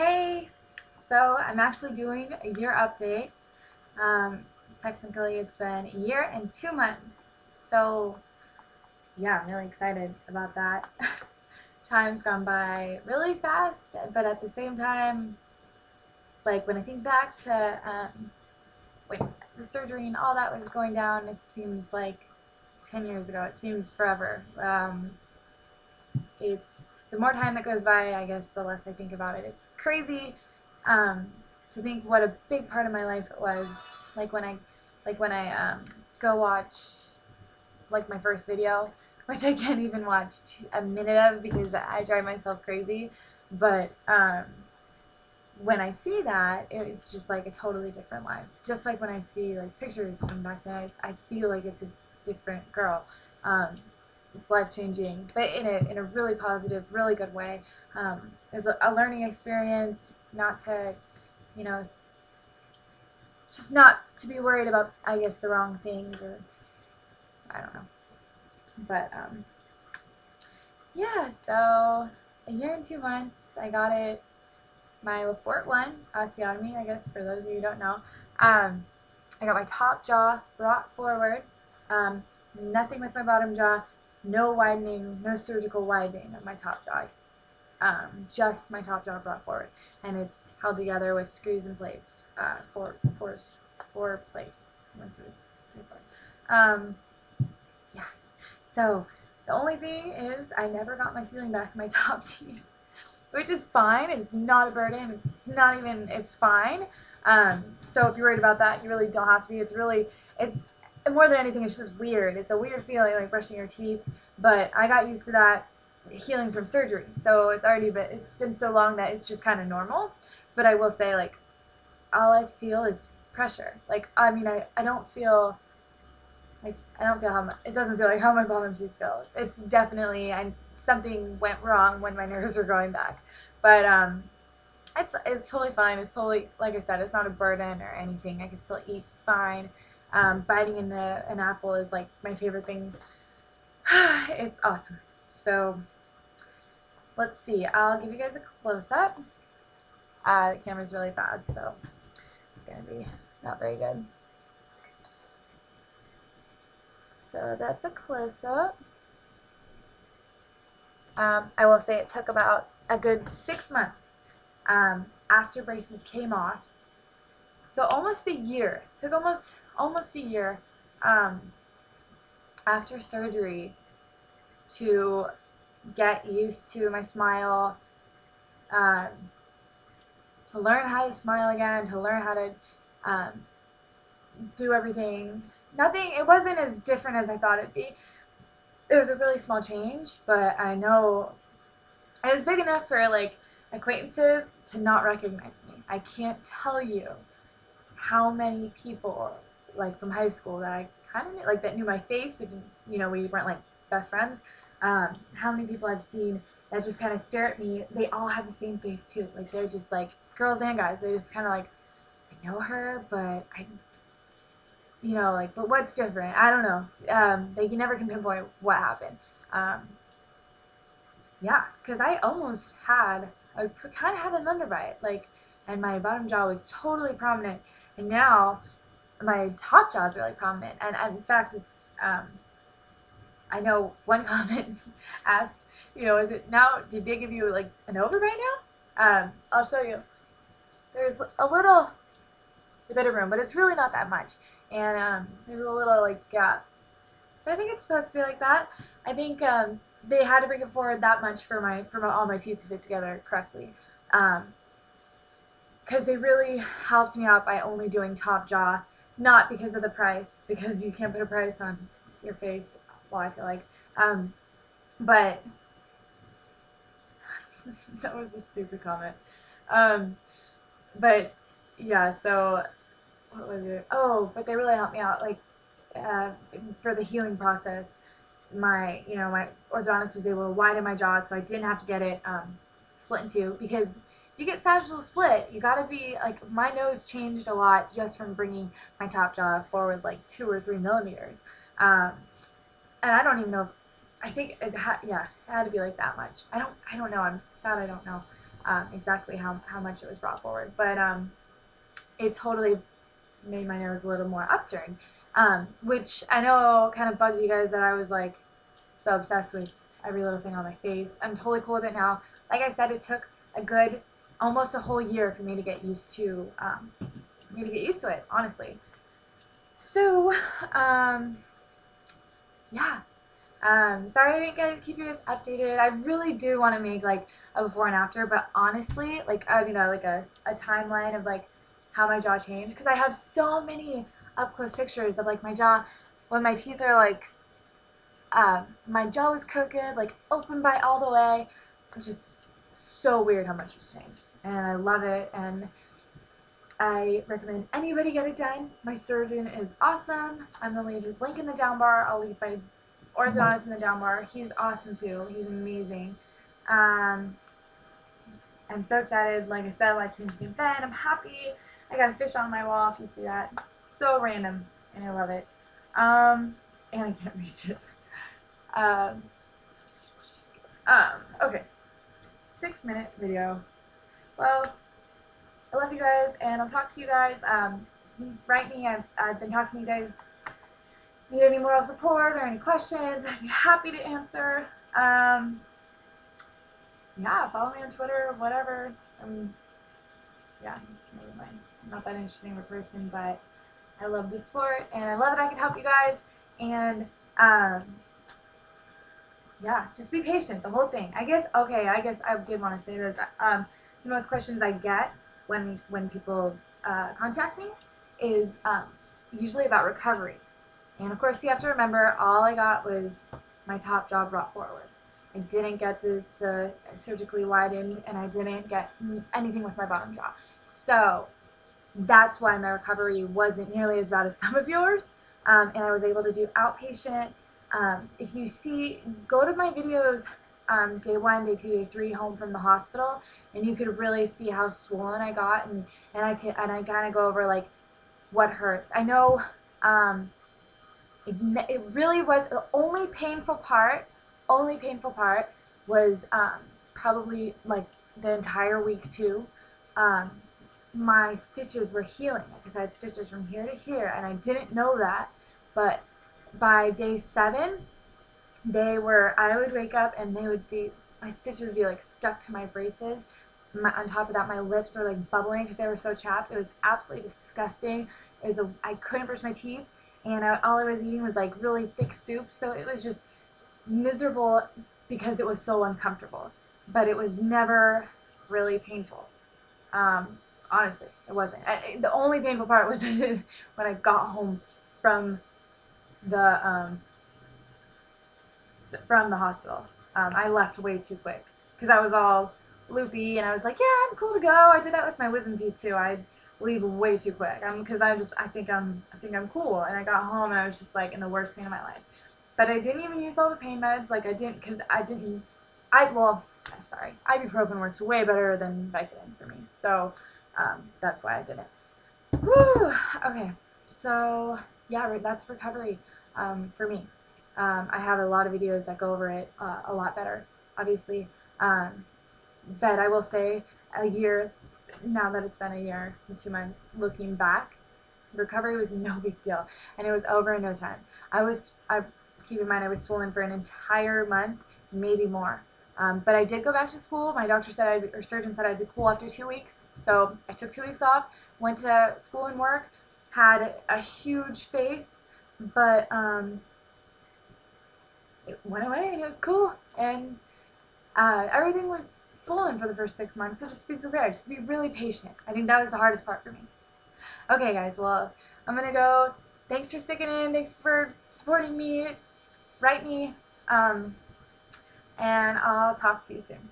Hey, so I'm actually doing a year update. Um, Technically, it's been a year and 2 months. So, yeah, I'm really excited about that. Time's gone by really fast, but at the same time, like when I think back to when the surgery and all that was going down, it seems like 10 years ago. It seems forever. It's the more time that goes by, I guess, the less I think about it. It's crazy um, to think what a big part of my life it was. Like when I, like when I go watch like my first video, which I can't even watch a minute of because I drive myself crazy. But when I see that, it's just like a totally different life. Just like when I see like pictures from back then, I feel like it's a different girl. Um, it's life changing, but in a really positive, really good way. It's a learning experience, not to, you know, just not to be worried about, I guess, the wrong things or I don't know. But yeah, so a year and 2 months, I got it. My LeFort one, osteotomy, I guess, for those of you who don't know. I got my top jaw brought forward. Um, Nothing with my bottom jaw. No widening, no surgical widening of my top jaw. Just my top jaw brought forward, and it's held together with screws and plates. Four plates. One, two, three, four. Yeah. So the only thing is, I never got my feeling back in my top teeth, which is fine. It's not a burden. It's not even. It's fine. So if you're worried about that, you really don't have to be. It's more than anything, it's just weird. It's a weird feeling like brushing your teeth, but I got used to that healing from surgery. So it's been so long that it's just kind of normal. But I will say, like, all I feel is pressure. Like, I mean, I don't feel like I don't feel how my, it doesn't feel like how my bottom tooth feels. It's definitely something went wrong when my nerves were going back, but it's totally fine. It's totally, like I said, it's not a burden or anything. I can still eat fine. Biting into an apple is like my favorite thing. It's awesome. So let's see. I'll give you guys a close up. The camera's really bad, so it's gonna be not very good. So that's a close up. I will say it took about a good 6 months after braces came off. So almost a year. It took almost a year um, after surgery to get used to my smile, um, to learn how to smile again, to learn how to um, do everything. Nothing. It wasn't as different as I thought it'd be. It was a really small change, but I know it was big enough for like acquaintances to not recognize me. I can't tell you how many people like from high school that I kind of knew, like that knew my face, but didn't, we weren't like best friends. How many people I've seen that just kind of stare at me. They all have the same face too. Like they're just like girls and guys. They just kind of like, I know her, but like, but what's different? I don't know. They never can pinpoint what happened. Um, Yeah, because I kind of had an underbite, like, and my bottom jaw was totally prominent, and now my top jaw is really prominent, and in fact, I know one comment asked, is it now, did they give you, like, an overbite now? I'll show you. There's a bit of room, but it's really not that much, and, there's a little, like, gap, but I think it's supposed to be like that. I think they had to bring it forward that much for all my teeth to fit together correctly, because they really helped me out by only doing top jaw, not because of the price, because you can't put a price on your face. Well, I feel like, but that was a stupid comment. Um, but yeah, so what was it? Oh, but they really helped me out, like uh, for the healing process. My orthodontist was able to widen my jaw, so I didn't have to get it split in two. Because if you get sagittal split, you gotta be like, my nose changed a lot just from bringing my top jaw forward like 2 or 3 millimeters, um, and I don't even know. I think it had to be like that much. I don't know. I'm sad I don't know. exactly how much it was brought forward. But it totally made my nose a little more upturned, which I know kind of bugged you guys that I was like so obsessed with every little thing on my face. I'm totally cool with it now. Like I said, it took a good almost a whole year for me to get used to it, honestly. So, yeah. Sorry I didn't keep you guys updated. I really do want to make like a before and after, but honestly, like like a timeline of like how my jaw changed, because I have so many up close pictures of like my jaw when my teeth are like my jaw was crooked, like open by all the way. Just so weird how much it's changed, and I love it. And I recommend anybody get it done. My surgeon is awesome. I'm gonna leave his link in the down bar. I'll leave my orthodontist in the down bar. He's awesome too. He's amazing. I'm so excited. Like I said, life-changing event. I'm happy. I got a fish on my wall, if you see that. It's so random, and I love it. And I can't reach it. Okay. 6-minute video. Well, I love you guys, and I'll talk to you guys. Write me. I've been talking to you guys. Need any moral support or any questions? I'd be happy to answer. Yeah, follow me on Twitter or whatever. Yeah, never mind. I'm not that interesting of a person, but I love the sport, and I love that I can help you guys. And yeah, just be patient. The whole thing. I guess I did want to say this. The most questions I get when people contact me is usually about recovery. And of course, you have to remember, all I got was my top jaw brought forward. I didn't get the surgically widened, and I didn't get anything with my bottom jaw. So that's why my recovery wasn't nearly as bad as some of yours. And I was able to do outpatient. If you see, go to my videos, day 1, day 2, day 3, home from the hospital, and you could really see how swollen I got, and I kind of go over like what hurts. I know it really was the only painful part. Was probably like the entire week 2. My stitches were healing because I had stitches from here to here, and I didn't know that. But by day 7, I would wake up and my stitches would be like stuck to my braces. On top of that, my lips were like bubbling because they were so chapped. It was absolutely disgusting. I couldn't brush my teeth, and all I was eating was like really thick soup. So it was just miserable because it was so uncomfortable. But it was never really painful. Honestly, it wasn't. The only painful part was when I got home from the hospital. I left way too quick because I was all loopy, and I was like, yeah, I'm cool to go. I did that with my wisdom teeth too. I leave way too quick because I think I'm cool, and I got home and I was just like in the worst pain of my life. But I didn't even use all the pain meds. Like sorry, ibuprofen works way better than Vicodin for me. So that's why I did it. Whew. Okay, so yeah, that's recovery for me. I have a lot of videos that go over it a lot better, obviously. But I will say, now that it's been a year and 2 months, looking back, recovery was no big deal, and it was over in no time. Keep in mind, I was swollen for an entire month, maybe more. But I did go back to school. My surgeon said I'd be cool after 2 weeks. So I took 2 weeks off, went to school and work, had a huge face, but it went away and it was cool. And everything was swollen for the first 6 months. So just be prepared. Just be really patient. I think that was the hardest part for me. Okay, guys. Well, I'm going to go. Thanks for sticking in. Thanks for supporting me. Write me. And I'll talk to you soon.